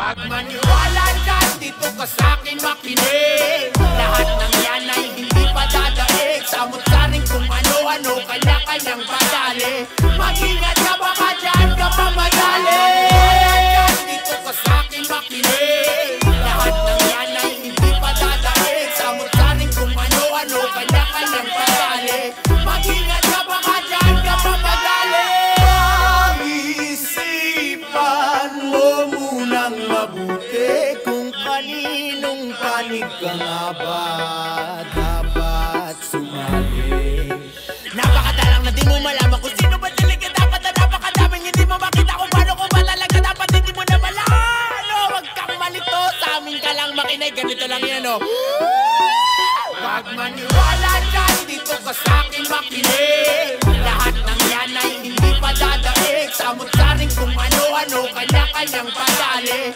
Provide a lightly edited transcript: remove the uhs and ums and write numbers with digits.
Wag maniwala dyan, dito ka sa'kin makinig. Lahat ng yan ay hindi pa dadaig. Samot-saring kung ano-ano, kanya-kanyang padali. Mag-ingat ka baka dyan ka pa madali. Dito ka sa'kin makinig. Lahat ng yan ay hindi pa dadaig. Samot-saring kung ano-ano, kanya-kanyang padali. Mag-ingat ka baka dyan ka pa madali. Isipan mo munang mabuti kung kaninong panig ka nga ba dapat sumali. Napakadalang na di mo malaman kung sino ba talaga dapat na napakadaming hindi mo makita kung paano ko ba talaga dapat hindi mo na malano. Huwag kang malito, sa amin ka lang makinig, ganito lang yan o. Wag maniwala dyan, dito ka sa'kin makinig. Lahat ng yan ay hindi pa dadaig. Samot-saring kung ano-ano, kanya-kanyang padali.